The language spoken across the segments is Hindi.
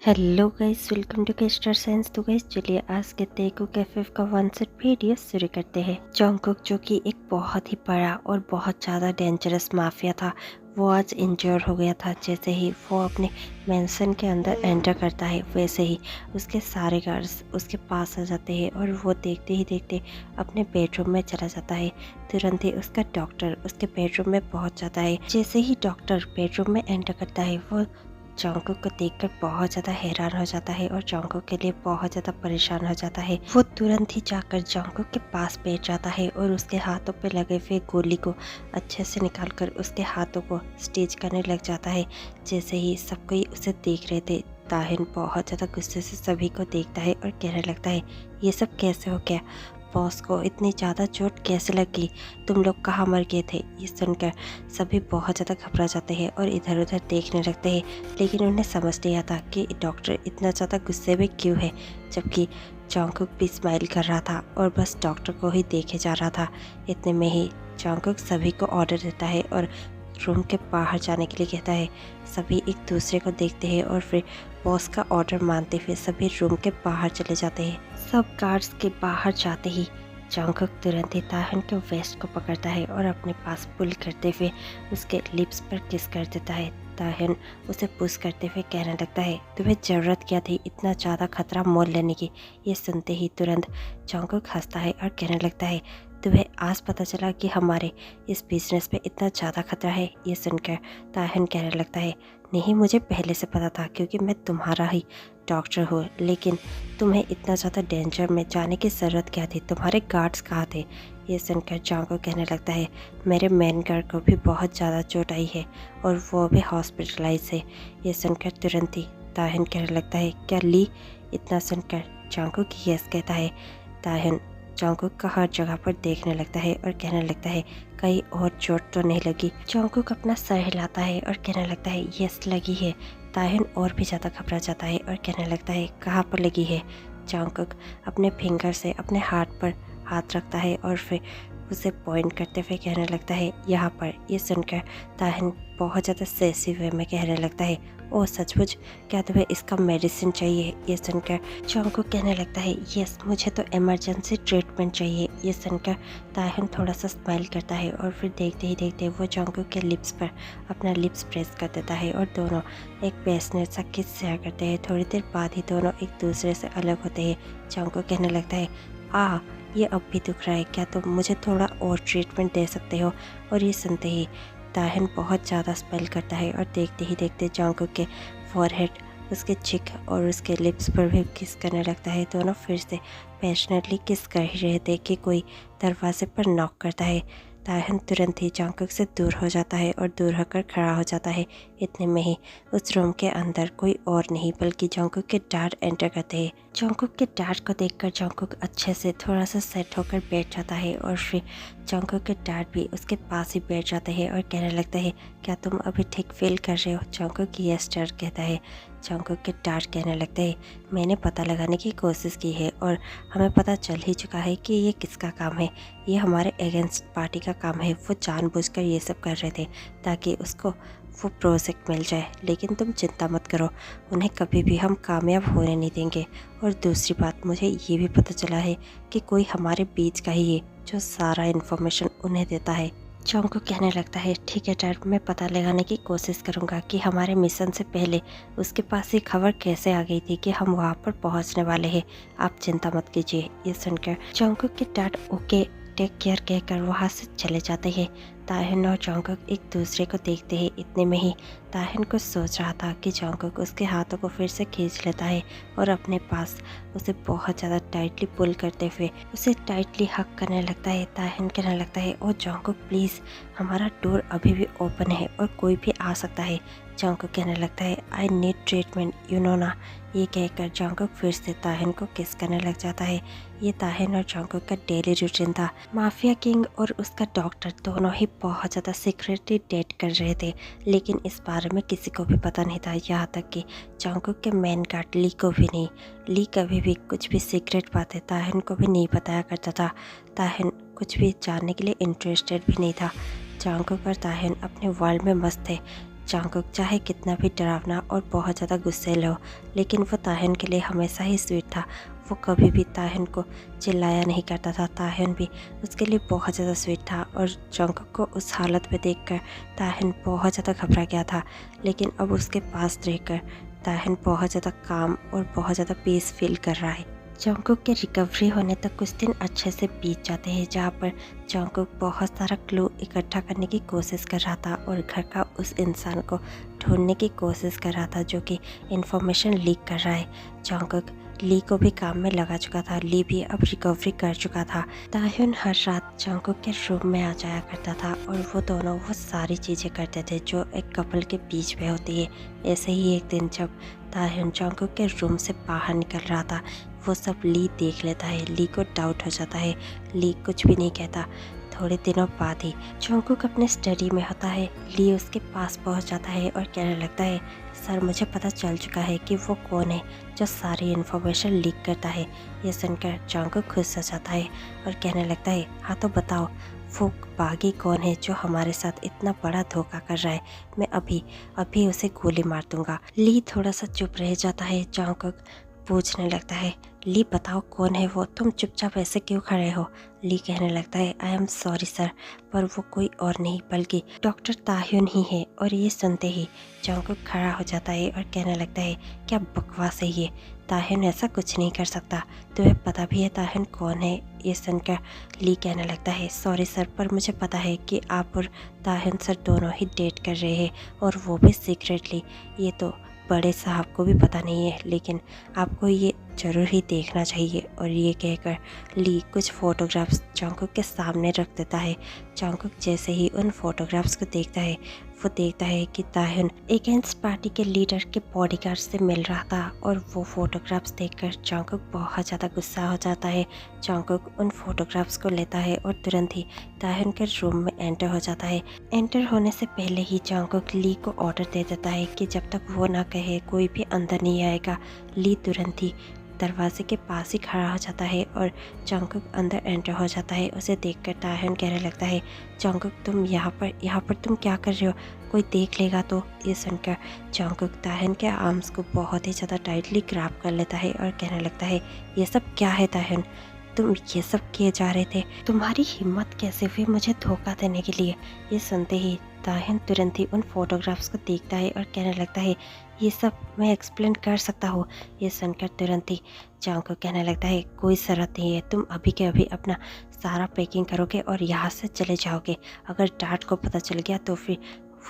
हेलो गाइस, वेलकम टू के स्टार साइंस। तो गाइस चलिए आज के तेगू कैफे का वन सेट वीडियो शुरू करते हैं। जंगकुक जो कि एक बहुत ही बड़ा और बहुत ज़्यादा डेंजरस माफिया था, वो आज इंजर्ड हो गया था। जैसे ही वो अपने मेंशन के अंदर एंटर करता है वैसे ही उसके सारे गार्ड्स उसके पास आ जाते हैं और वो देखते ही देखते अपने बेडरूम में चला जाता है। तुरंत ही उसका डॉक्टर उसके बेडरूम में पहुंच जाता है। जैसे ही डॉक्टर बेडरूम में एंटर करता है वो जंगकुक को देखकर बहुत ज़्यादा हैरान हो जाता है और जंगकुक के लिए बहुत ज़्यादा परेशान हो जाता है। वो तुरंत ही जाकर जंगकुक के पास बैठ जाता है और उसके हाथों पे लगे हुए गोली को अच्छे से निकालकर उसके हाथों को स्टिच करने लग जाता है। जैसे ही सब कोई उसे देख रहे थे, ताहिन बहुत ज़्यादा गुस्से से सभी को देखता है और कहने लगता है, ये सब कैसे हो गया? बॉस को इतनी ज़्यादा चोट कैसे लगी? तुम लोग कहाँ मर गए थे? ये सुनकर सभी बहुत ज़्यादा घबरा जाते हैं और इधर उधर देखने लगते हैं, लेकिन उन्हें समझ नहीं आता कि डॉक्टर इतना ज़्यादा गुस्से में क्यों है, जबकि जंगकुक भी स्माइल कर रहा था और बस डॉक्टर को ही देखे जा रहा था। इतने में ही जंगकुक सभी को ऑर्डर देता है और रूम के बाहर जाने के लिए कहता है। सभी एक दूसरे को देखते हैं और फिर बॉस का ऑर्डर मानते हुए सभी रूम के बाहर चले जाते हैं। सब गार्ड्स के बाहर जाते ही जंगकुक तुरंत ही ताहन के वेस्ट को पकड़ता है और अपने पास पुल करते हुए उसके लिप्स पर किस कर देता है। ताहन उसे पुश करते हुए कहने लगता है, तुम्हें ज़रूरत क्या थी इतना ज़्यादा खतरा मोल लेने की? ये सुनते ही तुरंत जंगकुक हंसता है और कहने लगता है, तुम्हें आज पता चला कि हमारे इस बिजनेस पे इतना ज़्यादा खतरा है? ये सुनकर ताहन कहने लगता है, नहीं, मुझे पहले से पता था क्योंकि मैं तुम्हारा ही डॉक्टर हूँ, लेकिन तुम्हें इतना ज़्यादा डेंजर में जाने की ज़रूरत क्या थी? तुम्हारे गार्ड्स कहाँ थे? ये सुनकर जंगकुक कहने लगता है, मेरे मेन गार्ड को भी बहुत ज़्यादा चोट आई है और वो भी हॉस्पिटलाइज है। ये सुनकर तुरंत ही ताहन कहने लगता है, क्या ली? इतना सुनकर जंगकुक यस कहता है। ताहन जंगकुक का हर जगह पर देखने लगता है और कहने लगता है, कहीं और चोट तो नहीं लगी? जंगकुक अपना सर हिलाता है और कहने लगता है, यस लगी है। ताहन और भी ज़्यादा घबरा जाता है और कहने लगता है, कहाँ पर लगी है? जंगकुक अपने फिंगर से अपने हाथ पर हाथ रखता है और फिर उसे पॉइंट करते हुए कहने लगता है, यहाँ पर। ये सुनकर ताहन बहुत ज़्यादा सेसी वे में कहने लगता है, ओह सचमुच? क्या तुम्हें इसका मेडिसिन चाहिए? ये सुनकर जंगकुक कहने लगता है, यस, मुझे तो इमरजेंसी ट्रीटमेंट चाहिए। ये सुनकर ताहन थोड़ा सा स्माइल करता है और फिर देखते ही देखते वो जंगकुक के लिप्स पर अपना लिप्स प्रेस कर देता है और दोनों एक पैशनेट सा किस शेयर करते हैं। थोड़ी देर बाद ही दोनों एक दूसरे से अलग होते हैं। जंगकुक कहने लगता है, ये अब भी दुख रहा है, क्या तुम मुझे थोड़ा और ट्रीटमेंट दे सकते हो? और ये सुनते ही ताहन बहुत ज़्यादा स्माइल करता है और देखते ही देखते जंगकुक के फॉरहेड, उसके चिक और उसके लिप्स पर भी किस करने लगता है। दोनों फिर से पैशनेटली किस कर ही रहे थे कि कोई दरवाजे पर नॉक करता है। ताहन तुरंत ही जंगकुक से दूर हो जाता है और दूर होकर खड़ा हो जाता है। इतने में ही उस रूम के अंदर कोई और नहीं बल्कि जंगकुक के डैड एंटर करते हैं। जंगकुक के डैड को देखकर जंगकुक अच्छे से थोड़ा सा सेट होकर बैठ जाता है और फिर जंगकुक के डैड भी उसके पास ही बैठ जाते हैं और कहने लगता है, क्या तुम अभी ठीक फील कर रहे हो? जंगकुक यस डैड कहता है। जंगकुक के डैड कहने लगते हैं, मैंने पता लगाने की कोशिश की है और हमें पता चल ही चुका है कि ये किसका काम है। ये हमारे अगेंस्ट पार्टी का काम है। वो जानबूझकर ये सब कर रहे थे ताकि उसको वो प्रोजेक्ट मिल जाए, लेकिन तुम चिंता मत करो, उन्हें कभी भी हम कामयाब होने नहीं देंगे। और दूसरी बात, मुझे ये भी पता चला है कि कोई हमारे बीच का ही है जो सारा इन्फॉर्मेशन उन्हें देता है। जंगकुक कहने लगता है, ठीक है डैड, मैं पता लगाने की कोशिश करूंगा कि हमारे मिशन से पहले उसके पास ये खबर कैसे आ गई थी कि हम वहाँ पर पहुँचने वाले हैं। आप चिंता मत कीजिए। ये सुनकर जंगकुक के डैड ओके टेक केयर कहकर वहाँ से चले जाते हैं। ताहन और जंगकुक एक दूसरे को देखते हैं। इतने में ही ताहन कुछ सोच रहा था कि जंगकुक उसके हाथों को फिर से खींच लेता है और अपने पास उसे बहुत ज़्यादा टाइटली पुल करते हुए उसे टाइटली हक करने लगता है। ताहन कहने लगता है, ओ जंगकुक प्लीज़, हमारा डोर अभी भी ओपन है और कोई भी आ सकता है। जंगकुक कहने लगता है, I need treatment, you know ना। ये कहकर जंगकुक फिर से ताहन को किस करने लग जाता है। ये ताहन और जंगकुक का डेली रूटीन था। माफिया किंग और उसका डॉक्टर दोनों ही बहुत ज़्यादा सीक्रेटली डेट कर रहे थे, लेकिन इस बारे में किसी को भी पता नहीं था, यहाँ तक कि जंगकुक के मेन गार्ड ली को भी नहीं। ली कभी भी कुछ भी सीक्रेट बातें ताहन को भी नहीं बताया करता था। ताहन कुछ भी जानने के लिए इंटरेस्टेड भी नहीं था। जंगकुक और ताहन अपने वर्ल्ड में मस्त थे। जंगकुक चाहे कितना भी डरावना और बहुत ज़्यादा गुस्सैल हो, लेकिन वो ताह्युन के लिए हमेशा ही स्वीट था। वो कभी भी ताह्युन को चिल्लाया नहीं करता था। ताह्युन भी उसके लिए बहुत ज़्यादा स्वीट था और जंगकुक को उस हालत में देखकर ताह्युन बहुत ज़्यादा घबरा गया था। लेकिन अब उसके पास रहकर ताह्युन बहुत ज़्यादा काम और बहुत ज़्यादा पीस फील कर रहा है। जंगकुक के रिकवरी होने तक कुछ दिन अच्छे से बीत जाते हैं, जहाँ पर जंगकुक बहुत सारा क्लू इकट्ठा करने की कोशिश कर रहा था और घर का उस इंसान को ढूंढने की कोशिश कर रहा था जो कि इन्फॉर्मेशन लीक कर रहा है। जंगकुक ली को भी काम में लगा चुका था। ली भी अब रिकवरी कर चुका था। ताह्युन हर रात जंगकुक के रूम में आ जाया करता था और वो दोनों वो सारी चीज़ें करते थे जो एक कपल के बीच में होती है। ऐसे ही एक दिन जब ताह्युन जंगकुक के रूम से बाहर निकल रहा था, वो सब ली देख लेता है। ली को डाउट हो जाता है। ली कुछ भी नहीं कहता। थोड़े दिनों बाद ही जंगकुक अपने स्टडी में होता है। ली उसके पास पहुंच जाता है और कहने लगता है, सर मुझे पता चल चुका है कि वो कौन है जो सारी इन्फॉर्मेशन लीक करता है। ये सुनकर जंगकुक खुश हो जाता है और कहने लगता है, हाँ तो बताओ वो बागी कौन है जो हमारे साथ इतना बड़ा धोखा कर रहा है। मैं अभी अभी उसे गोली मार दूंगा। ली थोड़ा सा चुप रह जाता है। जंगकुक पूछने लगता है, ली बताओ कौन है वो, तुम चुपचाप ऐसे क्यों खड़े हो। ली कहने लगता है, आई एम सॉरी सर, पर वो कोई और नहीं बल्कि डॉक्टर ताह्युन ही है। और ये सुनते ही जंगकुक खड़ा हो जाता है और कहने लगता है, क्या बकवास है ये, ताह्युन ऐसा कुछ नहीं कर सकता। तुम्हें पता भी है ताह्युन कौन है। ये सुनकर ली कहने लगता है, सॉरी सर, पर मुझे पता है कि आप और ताह्युन सर दोनों ही डेट कर रहे हैं और वो भी सीक्रेटली। ये तो बड़े साहब को भी पता नहीं है, लेकिन आपको ये ज़रूर ही देखना चाहिए। और ये कहकर ली कुछ फ़ोटोग्राफ्स जंगकुक के सामने रख देता है। जंगकुक जैसे ही उन फोटोग्राफ्स को देखता है, वो देखता है कि ताह्युन अगेंस्ट पार्टी के लीडर के बॉडीगार्ड से मिल रहा था। और वो फोटोग्राफ्स देखकर जंगकुक बहुत ज़्यादा गुस्सा हो जाता है। जंगकुक उन फोटोग्राफ्स को लेता है और तुरंत ही ताह्युन के रूम में एंटर हो जाता है। एंटर होने से पहले ही जंगकुक ली को ऑर्डर दे देता है कि जब तक वो ना कहे कोई भी अंदर नहीं आएगा। ली तुरंत ही दरवाजे के पास ही खड़ा हो जाता है और जंगकुक अंदर एंटर हो जाता है। उसे देखकर ताह्युन कहने लगता है, जंगकुक तुम यहाँ पर तुम क्या कर रहे हो, कोई देख लेगा तो। ये सुनकर जंगकुक ताह्युन के आर्म्स को बहुत ही ज़्यादा टाइटली ग्रैब कर लेता है और कहने लगता है, ये सब क्या है ताह्युन, तुम ये सब किए जा रहे थे, तुम्हारी हिम्मत कैसे हुई मुझे धोखा देने के लिए। ये सुनते ही ताह्युन तुरंत ही उन फोटोग्राफ्स को देखता है और कहने लगता है, ये सब मैं एक्सप्लेन कर सकता हूँ। ये सुनकर तुरंत ही जंगकुक कहने लगता है, कोई ज़रूरत नहीं है, तुम अभी के अभी अपना सारा पैकिंग करोगे और यहाँ से चले जाओगे। अगर डैड को पता चल गया तो फिर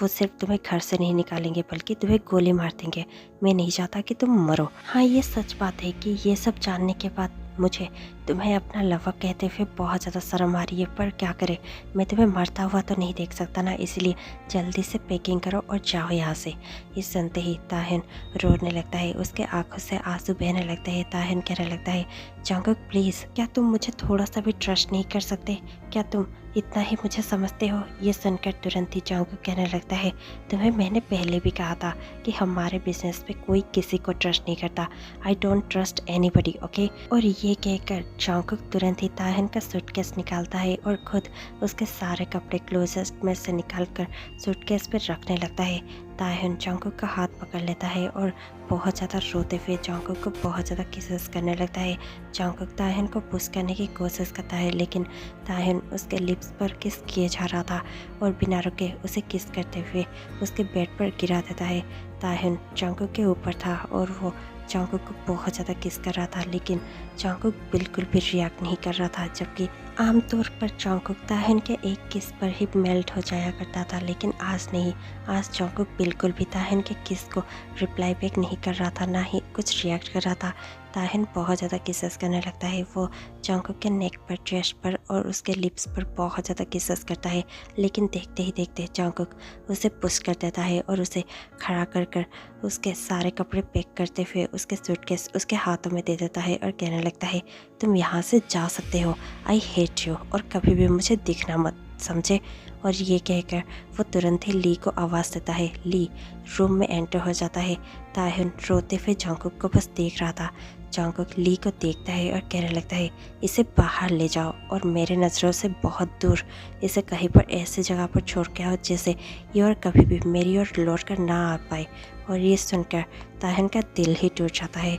वो सिर्फ तुम्हें घर से नहीं निकालेंगे बल्कि तुम्हें गोली मार देंगे। मैं नहीं चाहता कि तुम मरो। हाँ ये सच बात है कि ये सब जानने के बाद मुझे तुम्हें अपना लवर कहते हुए बहुत ज़्यादा शर्म आ रही है, पर क्या करें, मैं तुम्हें मरता हुआ तो नहीं देख सकता ना, इसलिए जल्दी से पैकिंग करो और जाओ यहाँ से। ये सुनते ही ताह्युन रोने लगता है, उसके आंखों से आंसू बहने लगते हैं। ताह्युन कहने लगता है, जंगकुक प्लीज़, क्या तुम मुझे थोड़ा सा भी ट्रस्ट नहीं कर सकते, क्या तुम इतना ही मुझे समझते हो। ये सुनकर तुरंत ही जंगकुक कहने लगता है, तुम्हें मैंने पहले भी कहा था कि हमारे बिजनेस पे कोई किसी को ट्रस्ट नहीं करता। I don't trust anybody, okay. और ये कहकर जंगकुक तुरंत ही ताह्युन का सूटकेस निकालता है और खुद उसके सारे कपड़े क्लोजेस्ट में से निकाल कर सूटकेस पर रखने लगता है। ताह्युन जंगकुक का हाथ पकड़ लेता है और बहुत ज़्यादा रोते हुए जंगकुक को बहुत ज़्यादा किसेस करने लगता है। जंगकुक ताह्युन को पुश करने की कोशिश करता है, लेकिन ताह्युन उसके लिप्स पर किस किए जा रहा था और बिना रुके उसे किस करते हुए उसके बेड पर गिरा देता है। ताह्युन जंगकुक के ऊपर था और वो जंगकुक को बहुत ज़्यादा किस कर रहा था, लेकिन जंगकुक बिल्कुल भी रिएक्ट नहीं कर रहा था। जबकि आमतौर पर जंगकुक ताह्युन के एक किस पर ही मेल्ट हो जाया करता था, लेकिन आज नहीं। आज जंगकुक बिल्कुल भी ताह्युन के किस को रिप्लाई बैक नहीं कर रहा था, ना ही कुछ रिएक्ट कर रहा था। ताह्युन बहुत ज़्यादा किसेस करने लगता है। वो जंगकुक के नेक पर, चेस्ट पर और उसके लिप्स पर बहुत ज़्यादा किसेस करता है, लेकिन देखते ही देखते जंगकुक उसे पुश कर देता है और उसे खड़ा कर कर उसके सारे कपड़े पैक करते हुए उसके सूटकेस उसके हाथों में दे देता है और कहने लगता है, तुम यहाँ से जा सकते हो, आई हेट यू, और कभी भी मुझे दिखना मत, समझे। और ये कहकर वो तुरंत ही ली को आवाज़ देता है। ली रूम में एंटर हो जाता है। ताह्युन रोते हुए जंगकुक को बस देख रहा था। जंगकुक ली को देखता है और कहने लगता है इसे बाहर ले जाओ और मेरे नज़रों से बहुत दूर, इसे कहीं पर ऐसी जगह पर छोड़ के आओ जिससे ये और कभी भी मेरी ओर लौट कर ना आ पाए। और ये सुनकर ताहन का दिल ही टूट जाता है।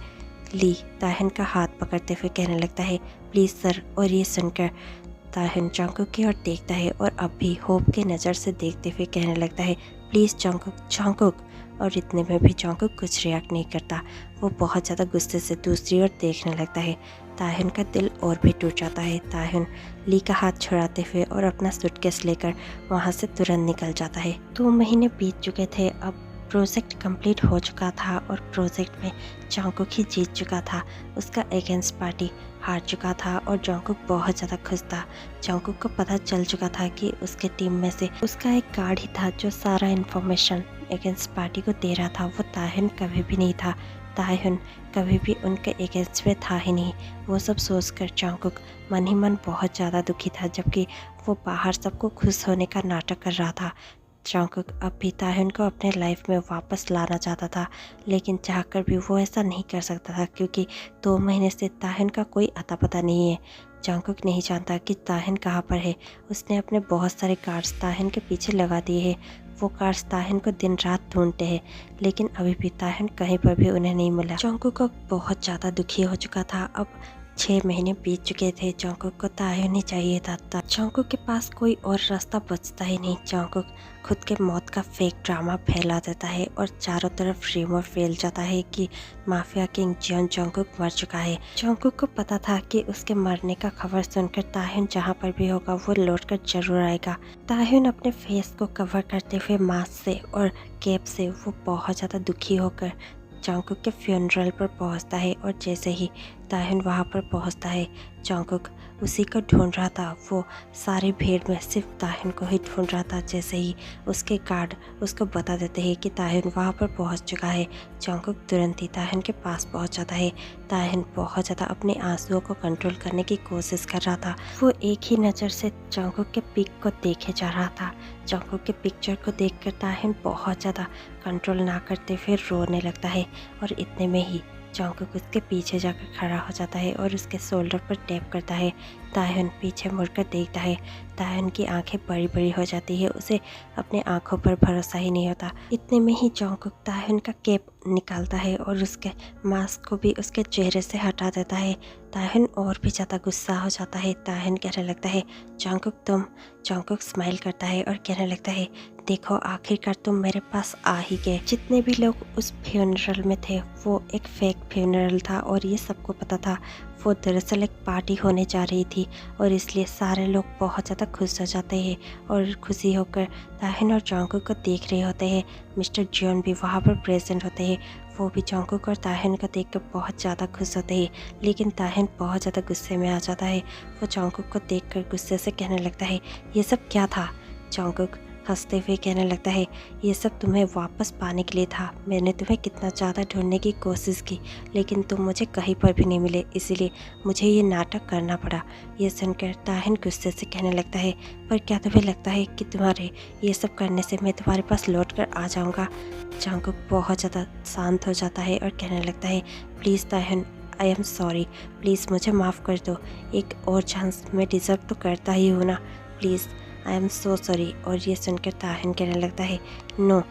ली ताहन का हाथ पकड़ते हुए कहने लगता है प्लीज़ सर। और ये सुनकर ताहन जंगकुक की ओर देखता है और अब भी होप की नज़र से देखते हुए कहने लगता है प्लीज़ जंगकुक, जंगकुक। और इतने में भी जंगकुक कुछ रिएक्ट नहीं करता। वो बहुत ज़्यादा गुस्से से दूसरी ओर देखने लगता है। ताहन का दिल और भी टूट जाता है। ताहन ली का हाथ छुड़ाते हुए और अपना सूटकेस लेकर वहाँ से तुरंत निकल जाता है। 2 महीने बीत चुके थे। अब प्रोजेक्ट कंप्लीट हो चुका था और प्रोजेक्ट में जंगकुक ही जीत चुका था। उसका अगेंस्ट पार्टी हार चुका था और जंगकुक बहुत ज़्यादा खुश था। जंगकुक को पता चल चुका था कि उसके टीम में से उसका एक गार्ड ही था जो सारा इन्फॉर्मेशन अगेंस्ट पार्टी को दे रहा था। वो ताहन कभी भी नहीं था। ताहन कभी भी उनके अगेंस्ट में था ही नहीं। वो सब सोचकर जंगकुक मन ही मन बहुत ज़्यादा दुखी था, जबकि वो बाहर सबको खुश होने का नाटक कर रहा था। जंगकुक अब भी ताहन को अपने लाइफ में वापस लाना चाहता था, लेकिन चाहकर भी वो ऐसा नहीं कर सकता था क्योंकि 2 महीने से ताहन का कोई अता पता नहीं है। जंगकुक नहीं जानता कि ताहन कहाँ पर है। उसने अपने बहुत सारे कार्ड्स ताहन के पीछे लगा दिए हैं। वो कार्ड्स ताहन को दिन रात ढूंढते हैं, लेकिन अभी भी ताहन कहीं पर भी उन्हें नहीं मिला। जंगकुक बहुत ज़्यादा दुखी हो चुका था। अब 6 महीने बीत चुके थे। जंगकुक को ताहन ही चाहिए था। जंगकुक के पास कोई और रास्ता बचता ही नहीं। जंगकुक खुद के मौत का फेक ड्रामा फैला देता है और चारों तरफ रूमर फैल जाता है कि माफिया किंग जियोन जंगकुक मर चुका है। जंगकुक को पता था कि उसके मरने का खबर सुनकर ताहन जहाँ पर भी होगा वो लौटकर जरूर आएगा। ताहन अपने फेस को कवर करते हुए मास्क से और कैप से वो बहुत ज़्यादा दुखी होकर जंगकुक के फ्यूनरल पर पहुंचता है। और जैसे ही ताहन वहां पर पहुंचता है, जंगकुक उसी को ढूंढ रहा था। वो सारी भीड़ में सिर्फ ताहन को ही ढूंढ रहा था। जैसे ही उसके गार्ड उसको बता देते हैं कि ताहन वहां पर पहुंच चुका है, जंगकुक तुरंत ही ताहन के पास पहुंच जाता है। ताहन बहुत ज़्यादा अपने आंसुओं को कंट्रोल करने की कोशिश कर रहा था। वो एक ही नज़र से जंगकुक के पिक को देखे जा रहा था। जंगकुक के पिक्चर को देखकर ताहन बहुत ज़्यादा कंट्रोल ना करते फिर रोने लगता है। और इतने में ही जंगकुक उसके पीछे जाकर खड़ा हो जाता है और उसके शोल्डर पर टैप करता है। ताहन पीछे मुड़कर देखता है। ताहन की आंखें बड़ी बड़ी हो जाती है। उसे अपने आंखों पर भरोसा ही नहीं होता। इतने में ही जंगकुक ताहन का कैप निकालता है और उसके मास्क को भी उसके चेहरे से हटा देता है। ताहन और भी ज़्यादा गुस्सा हो जाता है। ताहन कहने लगता है जंगकुक तुम। जंगकुक स्माइल करता है और कहने लगता है देखो आखिरकार तुम मेरे पास आ ही गए। जितने भी लोग उस फ्यूनरल में थे वो एक फेक फ्यूनरल था और ये सबको पता था। वो दरअसल एक पार्टी होने जा रही थी और इसलिए सारे लोग बहुत ज़्यादा खुश हो जाते हैं और खुशी होकर ताहन और जंगकुक को देख रहे होते हैं। मिस्टर जियोन भी वहाँ पर प्रेजेंट होते हैं। वो भी जंगकुक और ताहन को देखकर बहुत ज़्यादा खुश होते हैं, लेकिन ताहन बहुत ज़्यादा गुस्से में आ जाता है। वो जंगकुक को देखकर गुस्से से कहने लगता है ये सब क्या था। जंगकुक हंसते हुए कहने लगता है ये सब तुम्हें वापस पाने के लिए था। मैंने तुम्हें कितना ज़्यादा ढूंढने की कोशिश की, लेकिन तुम मुझे कहीं पर भी नहीं मिले, इसीलिए मुझे ये नाटक करना पड़ा। ये सुनकर ताहन गुस्से से कहने लगता है पर क्या तुम्हें लगता है कि तुम्हारे ये सब करने से मैं तुम्हारे पास लौट कर आ जाऊँगा। जंगकुक बहुत ज़्यादा शांत हो जाता है और कहने लगता है प्लीज़ ताहन, आई एम सॉरी, प्लीज़ मुझे माफ़ कर दो। एक और चांस मैं डिज़र्व तो करता ही हूँ ना, please I am so sorry. और ये सुनकर ताहन कहने लगता है नो,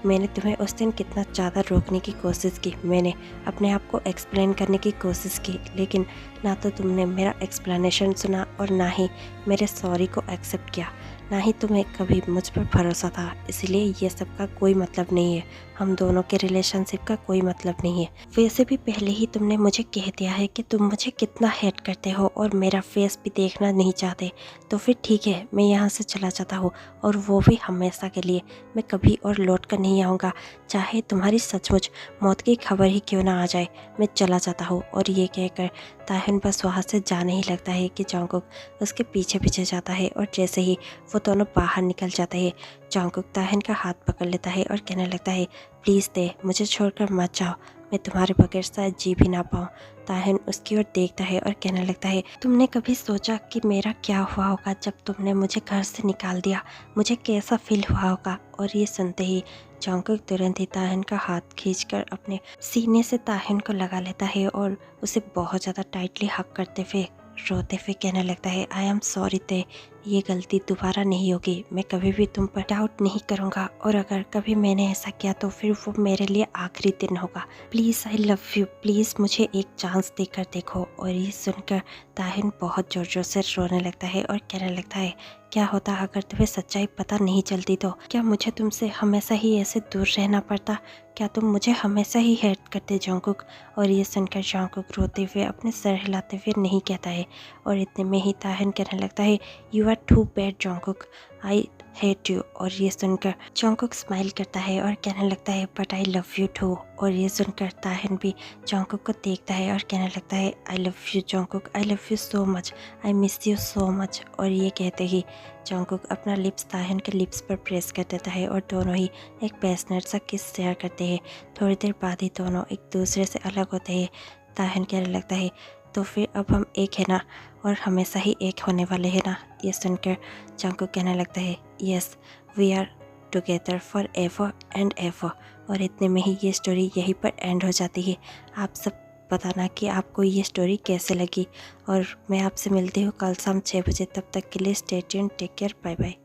मैंने तुम्हें उस दिन कितना ज़्यादा रोकने की कोशिश की, मैंने अपने आप को एक्सप्लेन करने की कोशिश की, लेकिन ना तो तुमने मेरा एक्सप्लेनेशन सुना और ना ही मेरे सॉरी को एक्सेप्ट किया, ना ही तुम्हें कभी मुझ पर भरोसा था। इसलिए ये सब का कोई मतलब नहीं है, हम दोनों के रिलेशनशिप का कोई मतलब नहीं है। वैसे भी पहले ही तुमने मुझे कह दिया है कि तुम मुझे कितना हेट करते हो और मेरा फेस भी देखना नहीं चाहते, तो फिर ठीक है मैं यहाँ से चला जाता हूँ, और वो भी हमेशा के लिए। मैं कभी और लौट कर नहीं आऊँगा, चाहे तुम्हारी सचमुच मौत की खबर ही क्यों ना आ जाए, मैं चला जाता हूँ। और ये कहकर ताहन बस वहाँ से जाने ही लगता है कि जंगकुक उसके पीछे पीछे जाता है। और जैसे ही वो दोनों बाहर निकल जाते हैं, जंगकुक ताहन का हाथ पकड़ लेता है और कहने लगता है प्लीज़ दे, मुझे छोड़कर मत जाओ। मैं तुम्हारे बगैर शायद जी भी ना पाऊँ। ताहिन उसकी ओर देखता है और कहने लगता है, तुमने कभी सोचा कि मेरा क्या हुआ होगा जब तुमने मुझे घर से निकाल दिया? मुझे कैसा फील हुआ होगा? और ये सुनते ही जंगकुक तुरंत ही ताहिन का हाथ खींचकर अपने सीने से ताहिन को लगा लेता है और उसे बहुत ज़्यादा टाइटली हग करते हुए रोते हुए कहने लगता है, आई एम सॉरी ते, ये गलती दोबारा नहीं होगी। मैं कभी भी तुम पर डाउट नहीं करूँगा और अगर कभी मैंने ऐसा किया तो फिर वो मेरे लिए आखिरी दिन होगा। Please I love you, please मुझे एक चांस देकर देखो। और ये सुनकर ताहिन बहुत ज़ोर ज़ोर से रोने लगता है और कहने लगता है, क्या होता अगर तुम्हें सच्चाई पता नहीं चलती तो? क्या मुझे तुमसे हमेशा ही ऐसे दूर रहना पड़ता? क्या तुम मुझे हमेशा ही हेट करते जंगकुक? और ये सुनकर जंगकुक रोते हुए अपने सर हिलाते हुए नहीं कहता है और इतने में ही ताहिन कहने लगता है, you are too bad Jungkook, I hate you. और ये सुनकर जंगकुक स्माइल करता है और कहने लगता है, but I love you too. और ये सुनकर ताहिन भी जंगकुक को देखता है और कहने लगता है, आई love you Jungkook, I love you so much, I miss you so much. और ये कहते ही जंगकुक अपना लिप्स ताहिन के लिप्स पर प्रेस कर देता है और दोनों ही एक पैशनेट सा किस शेयर करते हैं। थोड़ी देर बाद ही दोनों एक दूसरे से अलग होते हैं। ताहिन कहने लगता है, तो फिर अब हम एक है ना, और हमेशा ही एक होने वाले हैं ना? ये सुनकर जंगकुक कहने लगता है, yes we are together forever and ever. और इतने में ही ये स्टोरी यहीं पर एंड हो जाती है। आप सब बताना कि आपको ये स्टोरी कैसे लगी और मैं आपसे मिलती हूँ कल शाम 6 बजे। तब तक के लिए stay tuned, take care, bye bye.